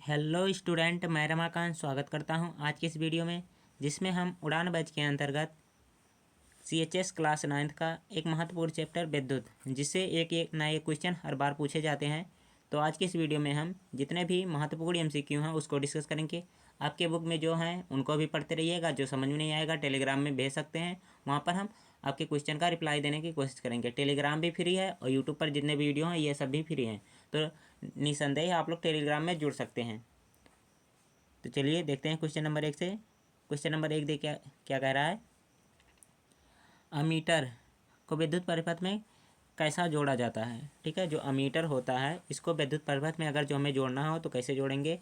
Hello student, मैं रमाकांत स्वागत करता हूं आज की इस वीडियो में, जिसमें हम उड़ान बैच के अंतर्गत CHS क्लास 9th का एक महत्वपूर्ण चैप्टर विद्युत, जिससे एक नए क्वेश्चन हर बार पूछे जाते हैं। तो आज की इस वीडियो में हम जितने भी महत्वपूर्ण MCQ हैं उसको डिस्कस करेंगे। आपके बुक में जो हैं उनको भी पढ़ते रहिएगा। जो समझ में नहीं आएगा टेलीग्राम में भेज सकते हैं, वहाँ पर हम आपके क्वेश्चन का रिप्लाई देने की कोशिश करेंगे। टेलीग्राम भी फ्री है और यूट्यूब पर जितने भी वीडियो हैं ये सब भी फ्री हैं, तो निसंदेह आप लोग टेलीग्राम में जुड़ सकते हैं। तो चलिए देखते हैं क्वेश्चन नंबर 1 से। क्वेश्चन नंबर 1 क्या क्या कह रहा है। अमीटर को विद्युत परिपथ में कैसा जोड़ा जाता है। ठीक है, जो अमीटर होता है इसको विद्युत परिपथ में अगर जो हमें जोड़ना हो तो कैसे जोड़ेंगे।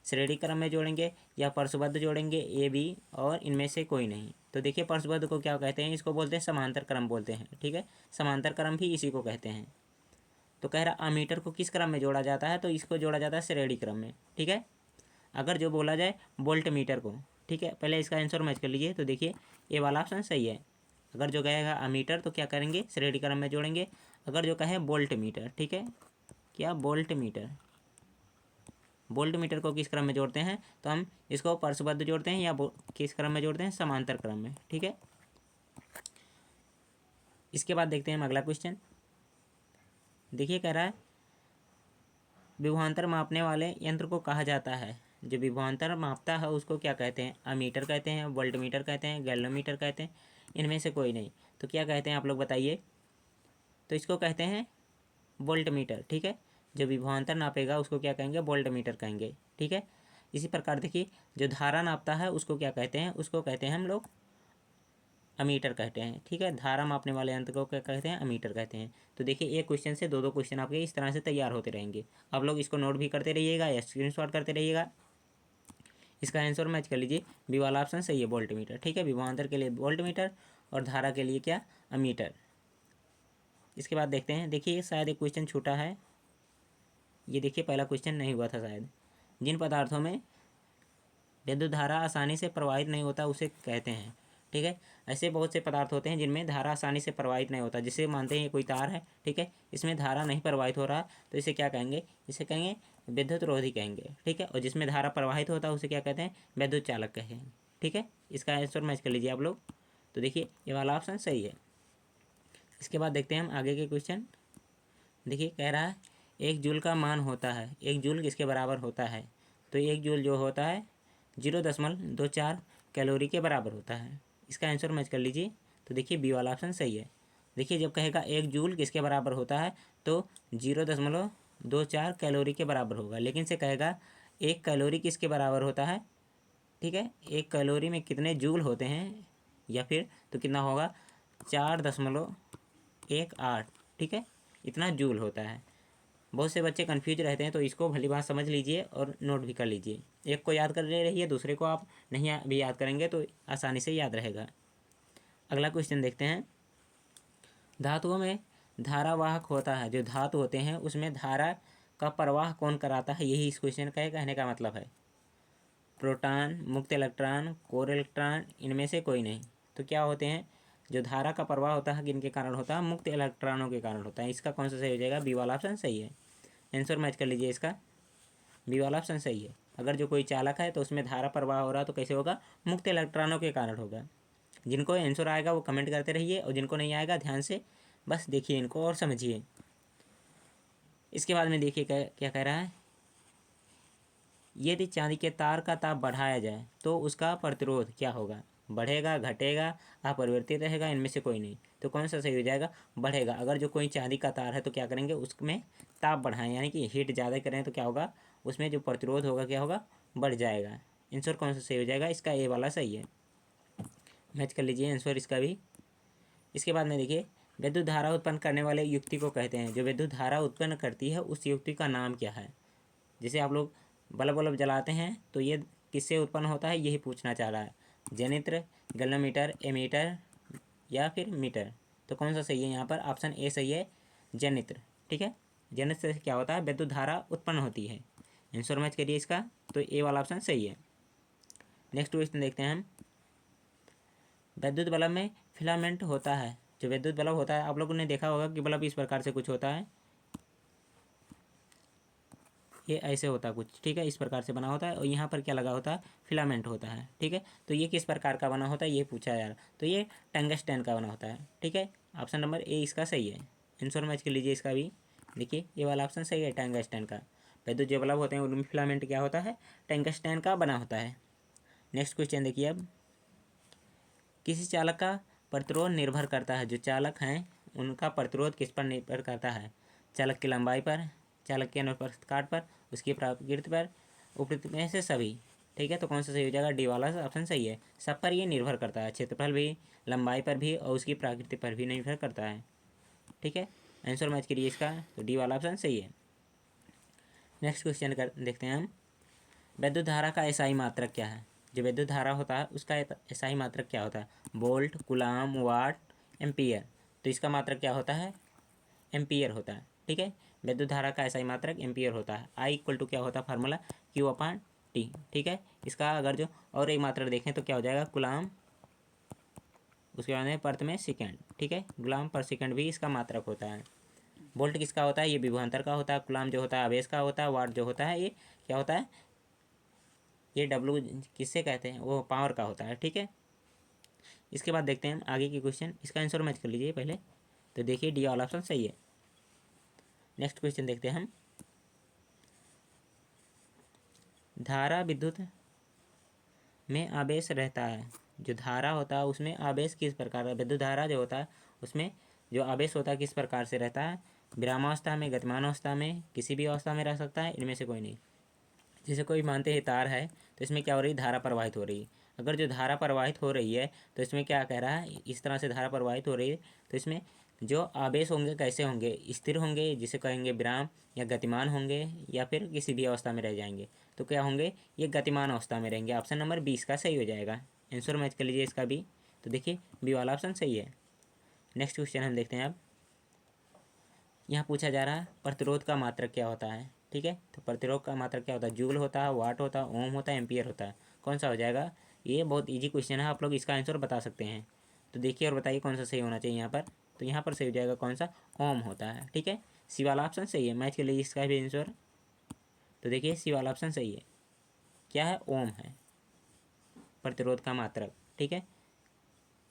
श्रेणी क्रम में जोड़ेंगे या परसबद्ध जोड़ेंगे, ए बी और इनमें से कोई नहीं। तो देखिए परसबद्ध को क्या कहते हैं, इसको बोलते हैं समांतर क्रम बोलते हैं। ठीक है, समांतर क्रम भी इसी को कहते हैं। तो कह रहा अमीटर को किस क्रम में जोड़ा जाता है, तो इसको जोड़ा जाता है श्रेणी क्रम में। ठीक है, अगर जो बोला जाए वोल्ट मीटर को। ठीक है, पहले इसका आंसर मैच कर लीजिए। तो देखिए ये वाला ऑप्शन सही है। अगर जो कहेगा अमीटर तो क्या करेंगे, श्रेणी क्रम में जोड़ेंगे। अगर जो कहे वोल्ट मीटर, ठीक है, क्या वोल्ट मीटर, वोल्ट मीटर को किस क्रम में जोड़ते हैं, तो हम इसको परसबद्ध जोड़ते हैं या किस क्रम में जोड़ते हैं, समांतर क्रम में। ठीक है, इसके बाद देखते हैं हम अगला क्वेश्चन। देखिए कह रहा है विभवांतर मापने वाले यंत्र को कहा जाता है। जो विभवांतर मापता है उसको क्या कहते हैं, अमीटर कहते हैं, वोल्टमीटर कहते हैं, गैल्वेमीटर कहते हैं, इनमें से कोई नहीं। तो क्या कहते हैं आप लोग बताइए। तो इसको कहते हैं वोल्टमीटर। ठीक है, जो विभवांतर नापेगा उसको क्या कहेंगे, वोल्टमीटर कहेंगे। ठीक है, इसी प्रकार देखिए जो धारा नापता है उसको क्या कहते हैं, उसको कहते हैं हम लोग अमीटर कहते हैं। ठीक है, धारा मापने वाले यंत्र को क्या कहते हैं, अमीटर कहते हैं। तो देखिए एक क्वेश्चन से दो क्वेश्चन आपके इस तरह से तैयार होते रहेंगे। आप लोग इसको नोट भी करते रहिएगा या स्क्रीनशॉट करते रहिएगा। इसका आंसर मैच कर लीजिए, बी वाला ऑप्शन सही है, वोल्ट मीटर। ठीक है, विभवांतर के लिए वोल्ट मीटर और धारा के लिए क्या, अमीटर। इसके बाद देखते हैं, देखिए शायद एक क्वेश्चन छूटा है। ये देखिए पहला क्वेश्चन नहीं हुआ था शायद। जिन पदार्थों में विद्युत धारा आसानी से प्रवाहित नहीं होता उसे कहते हैं। ठीक है, ऐसे बहुत से पदार्थ होते हैं जिनमें धारा आसानी से प्रवाहित नहीं होता, जिसे मानते हैं ये कोई तार है। ठीक है, इसमें धारा नहीं प्रवाहित हो रहा, तो इसे क्या कहेंगे, इसे कहेंगे विद्युत रोधी कहेंगे। ठीक है, और जिसमें धारा प्रवाहित होता है उसे क्या कहते हैं, विद्युत चालक कहेंगे। ठीक है, इसका आंसर मैच कर लीजिए आप लोग। तो देखिए ये वाला ऑप्शन सही है। इसके बाद देखते हैं हम आगे के क्वेश्चन। देखिए कह रहा है एक जूल का मान होता है, एक जूल किसके बराबर होता है। तो एक जूल जो होता है 0.24 कैलोरी के बराबर होता है। इसका आंसर मैच कर लीजिए। तो देखिए बी वाला ऑप्शन सही है। देखिए जब कहेगा एक जूल किसके बराबर होता है तो 0.24 कैलोरी के बराबर होगा, लेकिन से कहेगा एक कैलोरी किसके बराबर होता है। ठीक है, एक कैलोरी में कितने जूल होते हैं, या फिर तो कितना होगा 4.18। ठीक है, इतना जूल होता है। बहुत से बच्चे कन्फ्यूज रहते हैं, तो इसको भली बात समझ लीजिए और नोट भी कर लीजिए। एक को याद कर ले रही है, दूसरे को आप नहीं भी याद करेंगे तो आसानी से याद रहेगा। अगला क्वेश्चन देखते हैं। धातुओं में धारावाहक होता है, जो धातु होते हैं उसमें धारा का प्रवाह कौन कराता है, यही इस क्वेश्चन का कहने का मतलब है। प्रोटॉन, मुक्त इलेक्ट्रॉन, कोर इलेक्ट्रॉन, इनमें से कोई नहीं। तो क्या होते हैं, जो धारा का प्रवाह होता है किनके कारण होता है, मुक्त इलेक्ट्रॉनों के कारण होता है। इसका कौन सा सही हो जाएगा, बी वाला ऑप्शन सही है। आंसर मैच कर लीजिए इसका, बी वाला ऑप्शन सही है। अगर जो कोई चालक है तो उसमें धारा प्रवाह हो रहा तो कैसे होगा, मुक्त इलेक्ट्रॉनों के कारण होगा। जिनको आंसर आएगा वो कमेंट करते रहिए, और जिनको नहीं आएगा ध्यान से बस देखिए इनको और समझिए। इसके बाद में देखिए क्या कह रहा है। यदि चांदी के तार का ताप बढ़ाया जाए तो उसका प्रतिरोध क्या होगा, बढ़ेगा, घटेगा, अपरिवर्तित रहेगा, इनमें से कोई नहीं। तो कौन सा सही हो जाएगा, बढ़ेगा। अगर जो कोई चांदी का तार है तो क्या करेंगे, उसमें ताप बढ़ाएं, यानी कि हीट ज़्यादा करें तो क्या होगा, उसमें जो प्रतिरोध होगा क्या होगा, बढ़ जाएगा। आंसर कौन सा सही हो जाएगा, इसका ए वाला सही है। मैच कर लीजिए आंसर इसका भी। इसके बाद में देखिए विद्युत धारा उत्पन्न करने वाले युक्ति को कहते हैं। जो विद्युत धारा उत्पन्न करती है उस युक्ति का नाम क्या है। जैसे आप लोग बल्ब वल्ब जलाते हैं तो ये किससे उत्पन्न होता है, यही पूछना चाह रहा है। जनित्र, गैल्वेमीटर, एमीटर या फिर मीटर। तो कौन सा सही है यहाँ पर, ऑप्शन ए सही है, जनित्र। ठीक है, जनित्र से क्या होता है, विद्युत धारा उत्पन्न होती है। आंसर मैच करिए इसका, तो ए वाला ऑप्शन सही है। नेक्स्ट क्वेश्चन देखते हैं हम। विद्युत बल्ब में फिलामेंट होता है। जो विद्युत बल्ब होता है आप लोगों ने देखा होगा कि बल्ब इस प्रकार से कुछ होता है। ये ऐसे होता है कुछ, ठीक है, इस प्रकार से बना होता है। और यहाँ पर क्या लगा होता है, फिलामेंट होता है, ठीक है। तो ये किस प्रकार का बना होता है ये पूछा जा रहा है। तो ये टंगस्टन का बना होता है, ठीक है। ऑप्शन नंबर ए इसका सही है। आंसर मैच कर लीजिए इसका भी। देखिए ये वाला ऑप्शन सही है, टंगस्टन का। विद्युत जो बल्ब होते हैं उनमें फिलामेंट क्या होता है, टंगस्टन का बना होता है। नेक्स्ट क्वेश्चन देखिए अब, किसी चालक का प्रतिरोध निर्भर करता है, जो चालक हैं उनका प्रतिरोध किस पर निर्भर करता है, चालक की लंबाई पर, चालक के अनुप्रस्थ काट पर, उसकी प्रकृति पर, उपरोक्त में से सभी, ठीक है। तो कौन सा सही हो जाएगा, डी वाला ऑप्शन सही है। सब पर ये निर्भर करता है, क्षेत्रफल भी, लंबाई पर भी और उसकी प्रकृति पर भी निर्भर करता है, ठीक है। आंसर मैच करिए इसका, तो डी वाला ऑप्शन सही है। नेक्स्ट क्वेश्चन कर देखते हैं हम, विद्युत धारा का एसआई मात्रक क्या है, जो विद्युत धारा होता है उसका एसआई मात्रक क्या होता है, वोल्ट, कूलाम, वाट, एम्पियर। तो इसका मात्रक क्या होता है, एम्पियर होता है, ठीक है। विद्युत धारा का एसआई मात्रक एम्पियर होता है। आई इक्वल टू क्या होता है फार्मूला, क्यू अपॉन टी, ठीक है। इसका अगर जो और एक मात्रक देखें तो क्या हो जाएगा, कूलाम, उसके बाद में परत में सेकेंड, ठीक है। कूलाम पर सेकेंड भी इसका मात्रक होता है। वोल्ट किसका होता है, ये विभवांतर का होता है। कूलाम जो होता है आवेश का होता है। वाट जो होता है ये क्या होता है, ये डब्लू किससे कहते हैं, वो पावर का होता है, ठीक है। इसके बाद देखते हैं हम आगे की क्वेश्चन, इसका आंसर मैच कर लीजिए पहले। तो देखिए डी वाला ऑप्शन सही है। नेक्स्ट क्वेश्चन देखते हैं हम, धारा विद्युत में आवेश रहता है, जो धारा होता है उसमें आवेश किस प्रकार का, विद्युत धारा जो होता है उसमें जो आवेश होता है किस प्रकार से रहता है, विरामावस्था में, गतिमान अवस्था में, किसी भी अवस्था में रह सकता है, इनमें से कोई नहीं। जैसे कोई मानते हैं तार है तो इसमें क्या हो रही है, धारा प्रवाहित हो रही है। अगर जो धारा प्रवाहित हो रही है तो इसमें क्या कह रहा है, इस तरह से धारा प्रवाहित हो रही है तो इसमें जो आवेश होंगे कैसे होंगे, स्थिर होंगे जिसे कहेंगे विराम, या गतिमान होंगे, या फिर किसी भी अवस्था में रह जाएंगे। तो क्या होंगे, ये गतिमान अवस्था में रहेंगे। ऑप्शन नंबर 20 का सही हो जाएगा। आंसर मैच कर लीजिए इसका भी। तो देखिए बी वाला ऑप्शन सही है। नेक्स्ट क्वेश्चन हम देखते हैं अब, यहाँ पूछा जा रहा है प्रतिरोध का मात्रक क्या होता है, ठीक है। तो प्रतिरोध का मात्रक क्या होता है, जूल होता है, वाट होता है, ओम होता है, एम्पियर होता है। कौन सा हो जाएगा, ये बहुत इजी क्वेश्चन है, आप लोग इसका आंसर बता सकते हैं। तो देखिए और बताइए कौन सा सही होना चाहिए यहाँ पर। तो यहाँ पर सही हो जाएगा कौन सा, ओम होता है, ठीक है। सी वाला ऑप्शन सही है, मैच के लिए इसका भी आंसर। तो देखिए सी वाला ऑप्शन सही है, क्या है, ओम है प्रतिरोध का मात्रक, ठीक है।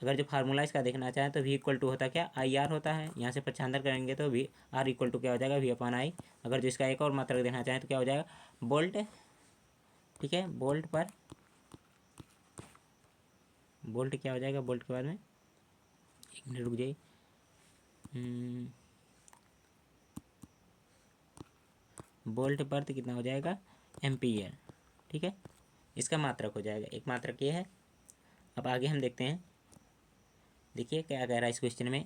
अगर जो फार्मूला इसका देखना चाहें तो वी इक्वल टू होता क्या, आई आर होता है। यहाँ से पक्षांतर करेंगे तो वी आर इक्वल टू क्या हो जाएगा, वी अपॉन आई। अगर जो इसका एक और मात्रक देखना चाहें तो क्या हो जाएगा, बोल्ट, ठीक है। बोल्ट पर, बोल्ट क्या हो जाएगा, बोल्ट के बाद में, एक मिनट रुक जाइए, बोल्ट पर तो कितना हो जाएगा, एम्पियर, ठीक है। इसका मात्रक हो जाएगा, एक मात्रक ये है। अब आगे हम देखते हैं, देखिए क्या कह रहा है इस क्वेश्चन में,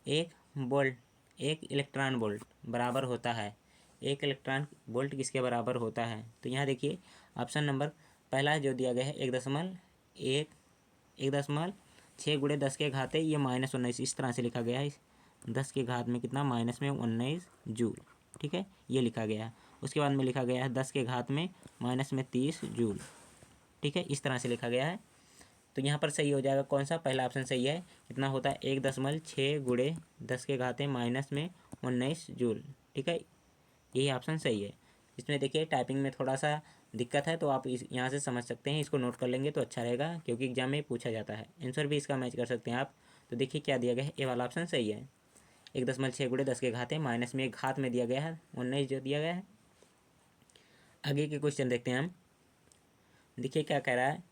एक बोल्ट, एक इलेक्ट्रॉन वोल्ट बराबर होता है, एक इलेक्ट्रॉन वोल्ट किसके बराबर होता है। तो यहाँ देखिए ऑप्शन नंबर पहला जो दिया गया है 1.6 गुणे 10 के घाते ये -19, इस तरह से लिखा गया है। 10 के घात में कितना, -19 जूल, ठीक है, ये लिखा गया है। उसके बाद में लिखा गया है 10 के घात में -30 जूल, ठीक है, इस तरह से लिखा गया है। तो यहाँ पर सही हो जाएगा कौन सा, पहला ऑप्शन सही है। कितना होता है, 1.6 गुणे 10 के घाते -19 जूल, ठीक है, यही ऑप्शन सही है। इसमें देखिए टाइपिंग में थोड़ा सा दिक्कत है तो आप इस यहाँ से समझ सकते हैं, इसको नोट कर लेंगे तो अच्छा रहेगा क्योंकि एग्जाम में पूछा जाता है। आंसर भी इसका मैच कर सकते हैं आप। तो देखिए क्या दिया गया है, ए वाला ऑप्शन सही है। 1.6 गुणे 10 के घाते माइनस में एक घात में दिया गया है 19 जो दिया गया है। आगे के क्वेश्चन देखते हैं हम। देखिए क्या कह रहा है,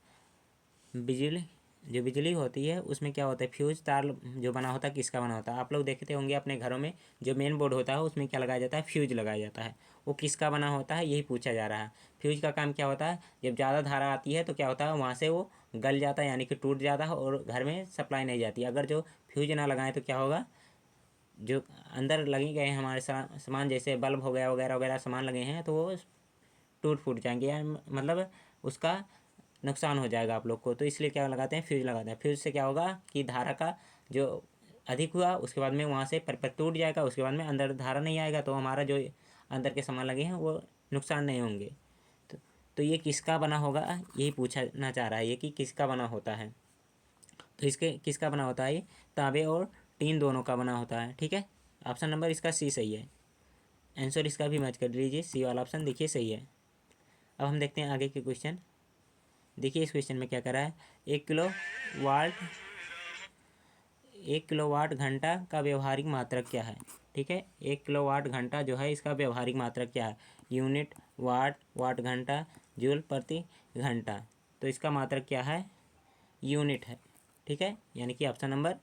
बिजली, जो बिजली होती है उसमें क्या होता है, फ्यूज तार जो बना होता है किसका बना होता है। आप लोग देखते होंगे अपने घरों में जो मेन बोर्ड होता है उसमें क्या लगाया जाता है, फ्यूज लगाया जाता है। वो किसका बना होता है यही पूछा जा रहा है। फ्यूज का काम क्या होता है, जब ज़्यादा धारा आती है तो क्या होता है वहाँ से वो गल जाता है, यानी कि टूट जाता है और घर में सप्लाई नहीं जाती। अगर जो फ्यूज ना लगाएं तो क्या होगा, जो अंदर लगे गए हैं हमारे सामान जैसे बल्ब हो गया वगैरह वगैरह सामान लगे हैं तो वो टूट फूट जाएंगे, या मतलब उसका नुकसान हो जाएगा आप लोग को। तो इसलिए क्या लगाते हैं, फ्यूज लगाते हैं। फ्यूज से क्या होगा कि धारा का जो अधिक हुआ उसके बाद में वहाँ से परपट टूट जाएगा, उसके बाद में अंदर धारा नहीं आएगा तो हमारा जो अंदर के सामान लगे हैं वो नुकसान नहीं होंगे। तो ये किसका बना होगा यही पूछना चाह रहा है, ये कि किसका बना होता है। तो इसके किसका बना होता है, ये तांबे और टीन दोनों का बना होता है, ठीक है। ऑप्शन नंबर इसका सी सही है। आंसर इसका भी मैच कर लीजिए, सी वाला ऑप्शन देखिए सही है। अब हम देखते हैं आगे के क्वेश्चन। देखिए इस क्वेश्चन में क्या करा है, 1 किलोवाट घंटा का व्यवहारिक मात्रक क्या है। ठीक है, 1 किलोवाट घंटा जो है इसका व्यवहारिक मात्रक क्या है, यूनिट, वाट, वाट घंटा, जूल प्रति घंटा। तो इसका मात्रक क्या है, यूनिट है। ठीक है, यानी कि ऑप्शन नंबर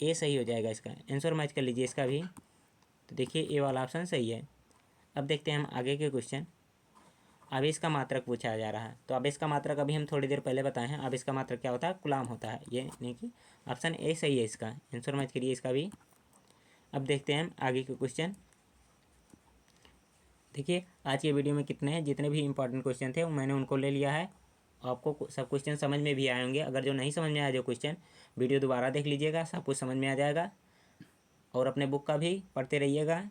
ए सही हो जाएगा। इसका आंसर मैच कर लीजिए इसका भी। तो देखिए ए वाला ऑप्शन सही है। अब देखते हैं हम आगे के क्वेश्चन। आवेश का मात्रक पूछा जा रहा है। तो आवेश का मात्रक अभी हम थोड़ी देर पहले बताए हैं, आवेश का मात्रक क्या होता है, कूलाम होता है। ये यानी कि ऑप्शन ए सही है इसका। आंसर मैच करिए इसका भी। अब देखते हैं हम आगे के क्वेश्चन। देखिए आज के वीडियो में जितने भी इंपॉर्टेंट क्वेश्चन थे मैंने उनको ले लिया है। आपको सब क्वेश्चन समझ में भी आए होंगे। अगर जो नहीं समझ में आया जो क्वेश्चन, वीडियो दोबारा देख लीजिएगा, सब कुछ समझ में आ जाएगा। और अपने बुक का भी पढ़ते रहिएगा।